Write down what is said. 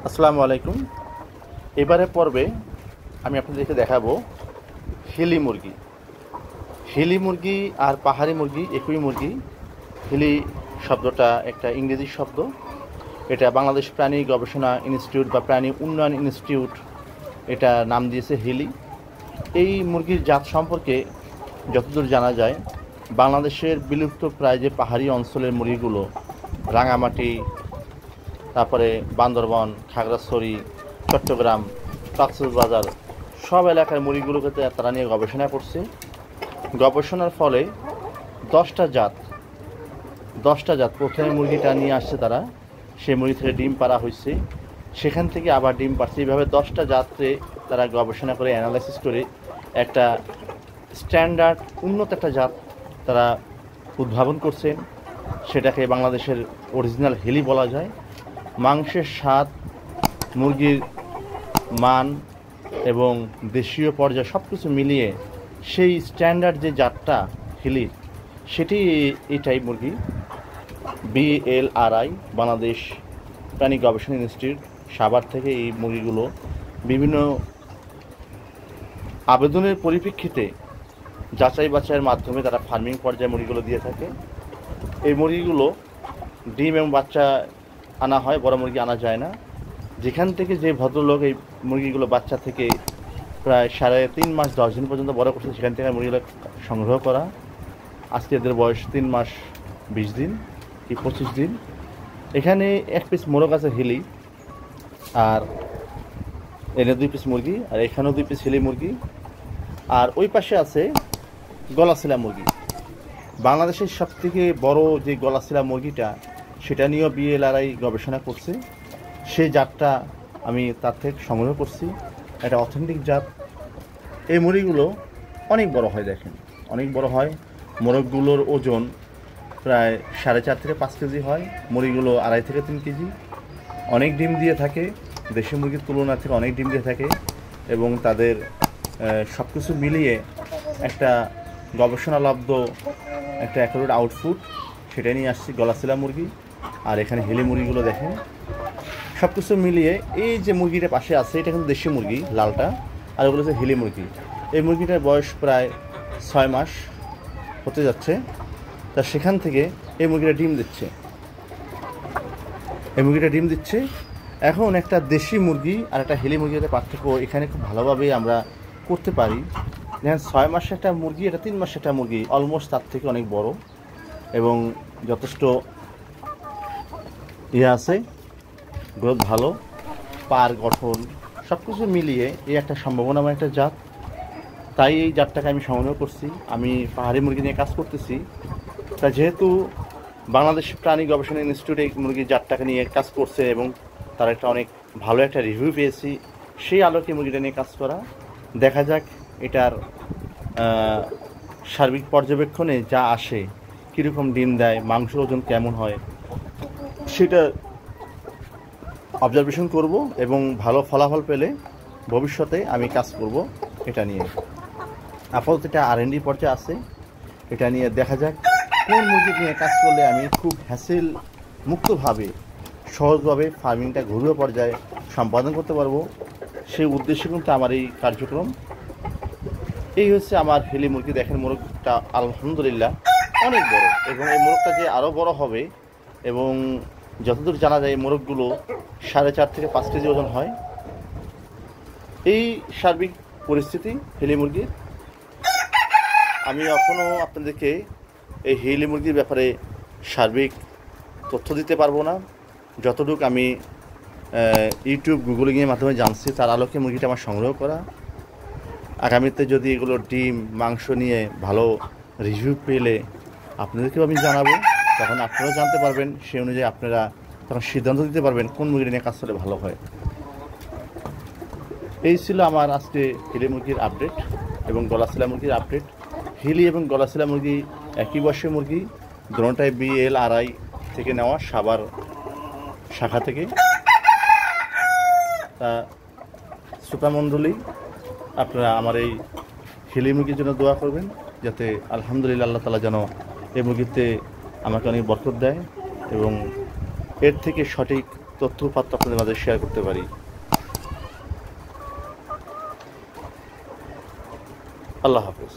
আসসালামু আলাইকুম। এবারে পর্বে আমি আপনাদেরকে দেখাবো হিলি মুরগি। হিলি মুরগি আর পাহাড়ি মুরগি একই মুরগি। হিলি শব্দটা একটা ইংরেজি শব্দ। এটা বাংলাদেশ প্রাণী গবেষণা ইনস্টিটিউট বা প্রাণী উন্নয়ন ইনস্টিটিউট এটা নাম দিয়েছে হিলি। এই মুরগির জাত সম্পর্কে যতদূর জানা যায়, বাংলাদেশের বিলুপ্ত প্রায় যে পাহাড়ি অঞ্চলের মুরগিগুলো, রাঙামাটি, তারপরে বান্দরবান, খাগড়াছড়ি, চট্টগ্রাম, কক্সবাজার, সব এলাকার মুরগিগুলোকে তারা নিয়ে গবেষণা করছে। গবেষণার ফলে 10টা জাত প্রথমে মুরগিটা নিয়ে আসছে তারা, সেই মুরগি থেকে ডিম পাড়া হয়েছে, সেখান থেকে আবার ডিম পাড়ছে। এইভাবে 10টা জাতকে তারা গবেষণা করে অ্যানালাইসিস করে একটা স্ট্যান্ডার্ড উন্নত একটা জাত তারা উদ্ভাবন করছেন। সেটাকে বাংলাদেশের অরিজিনাল হিলি বলা যায়। মাংসের স্বাদ, মুরগির মান এবং দেশীয় পর্যায়ে সব কিছু মিলিয়ে সেই স্ট্যান্ডার্ড যে জাতটা হিলির, সেটি এটাই মুরগি। BLRI বাংলাদেশ প্রাণী গবেষণা ইনস্টিটিউট সাভার থেকে এই মুরগিগুলো বিভিন্ন আবেদনের পরিপ্রেক্ষিতে যাচাই বাছাইয়ের মাধ্যমে তারা ফার্মিং পর্যায়ে মুরগিগুলো দিয়ে থাকে। এই মুরগিগুলো ডিম এবং বাচ্চা আনা হয়, বড় মুরগি আনা যায় না। যেখান থেকে যে ভদ্রলোক এই মুরগিগুলো বাচ্চা থেকে প্রায় 3.5 মাস 10 দিন পর্যন্ত বড় করছে, সেখান থেকে মুরগিগুলো সংগ্রহ করা। আজকে এদের বয়স 3 মাস 20 দিন কি 25 দিন। এখানে এক পিস মোরগ আছে হিলি, আর এনে 2 পিস মুরগি, আর এখানেও 2 পিস হিলি মুরগি, আর ওই পাশে আছে গলাশিলা মুরগি। বাংলাদেশের সবথেকে বড় যে গলাশিলা মুরগিটা, সেটা নিয়েও BLRI গবেষণা করছে। সেই জাতটা আমি তার থেকে সংগ্রহ করছি, এটা অথেন্টিক জাত। এই মুরগিগুলো অনেক বড় হয়, দেখেন অনেক বড় হয়। মোরগগুলোর ওজন প্রায় 4.5 থেকে 5 কেজি হয়, মুরগিগুলো 2.5 থেকে 3 কেজি। অনেক ডিম দিয়ে থাকে, দেশি মুরগির তুলনা থেকে অনেক ডিম দিয়ে থাকে, এবং তাদের সব কিছু মিলিয়ে একটা গবেষণালব্ধ একটা অ্যাকুরেট আউটপুট সেটা নিয়ে আসছি গলাশিলা মুরগি। আর এখানে হিলি মুরগিগুলো দেখেন, সব কিছু মিলিয়ে এই যে মুরগিটা পাশে আছে, এটা কিন্তু দেশি মুরগি লালটা, আর ওগুলো হচ্ছে হিলি মুরগি। এই মুরগিটার বয়স প্রায় 6 মাস হতে যাচ্ছে। তা সেখান থেকে এই মুরগিটা ডিম দিচ্ছে। এখন একটা দেশি মুরগি আর একটা হিলি মুরগির পার্থক্য এখানে খুব ভালোভাবে আমরা করতে পারি। যেমন 6 মাসের একটা মুরগি, এটা 3 মাসের একটা মুরগি, অলমোস্ট তার থেকে অনেক বড় এবং যথেষ্ট আছে, গ্রোথ ভালো, পার গঠন সব কিছু মিলিয়ে এই একটা সম্ভাবনাময় একটা জাত। তাই এই জাতটাকে আমি সংগ্রহ করছি। আমি পাহাড়ি মুরগি নিয়ে কাজ করতেছি, তা যেহেতু বাংলাদেশ প্রাণী গবেষণা ইনস্টিটিউট এই মুরগির জাতটাকে নিয়ে কাজ করছে এবং তার একটা অনেক ভালো একটা রিভিউ পেয়েছি, সেই আলোকে মুরগিটা নিয়ে কাজ করা। দেখা যাক এটার সার্বিক পর্যবেক্ষণে যা আসে, কীরকম ডিম দেয়, মাংস ওজন কেমন হয়, সেটা অবজারভেশন করব এবং ভালো ফলাফল পেলে ভবিষ্যতে আমি কাজ করব এটা নিয়ে। আপাতত এটা R&D পর্যায়ে আছে, এটা নিয়ে দেখা যাক কোন মুরগি নিয়ে কাজ করলে আমি খুব হ্যাসেল মুক্তভাবে সহজভাবে ফার্মিংটা ঘরোয়া পর্যায়ে সম্পাদন করতে পারবো। সেই উদ্দেশ্যে কিন্তু আমার এই কার্যক্রম। এই হচ্ছে আমার হিলি মুরগি। দেখেন মোরগটা আলহামদুলিল্লাহ অনেক বড়, এবং এই মোরগটা যে আরও বড় হবে, এবং যতদূর জানা যায় এই মোরগগুলো 4.5 থেকে 5 কেজি ওজন হয়। এই সার্বিক পরিস্থিতি হিলি মুরগির। আমি এখনও আপনাদেরকে এই হিলি মুরগির ব্যাপারে সার্বিক তথ্য দিতে পারবো না। যতটুকু আমি ইউটিউব গুগলিংয়ের মাধ্যমে জানছি, তার আলোকে মুরগিটা আমার সংগ্রহ করা। আগামীতে যদি এগুলো ডিম মাংস নিয়ে ভালো রিভিউ পেলে আপনাদেরকেও আমি জানাবো, তখন আপনারাও জানতে পারবেন। সেই অনুযায়ী আপনারা তখন সিদ্ধান্ত দিতে পারবেন কোন মুরগি নিয়ে কাজ করলে ভালো হয়। এই ছিল আমার আজকে হিলি মুরগির আপডেট এবং গলাশিলা মুরগির আপডেট। হিলি এবং গলাশিলা মুরগি একই বয়সের মুরগি, দুটোটাই BLRI থেকে নেওয়া, সাভার শাখা থেকে। তা শ্রোতামণ্ডলী, আপনারা আমার এই হিলি মুরগির জন্য দোয়া করবেন, যাতে আলহামদুলিল্লাহ আল্লাহ তাআলা যেন এই মুরগিতে আমাকে অনেক বরকত দেয় এবং এর থেকে সঠিক তথ্য উপাত্ত আপনাদের মাঝে শেয়ার করতে পারি। আল্লাহ হাফেজ।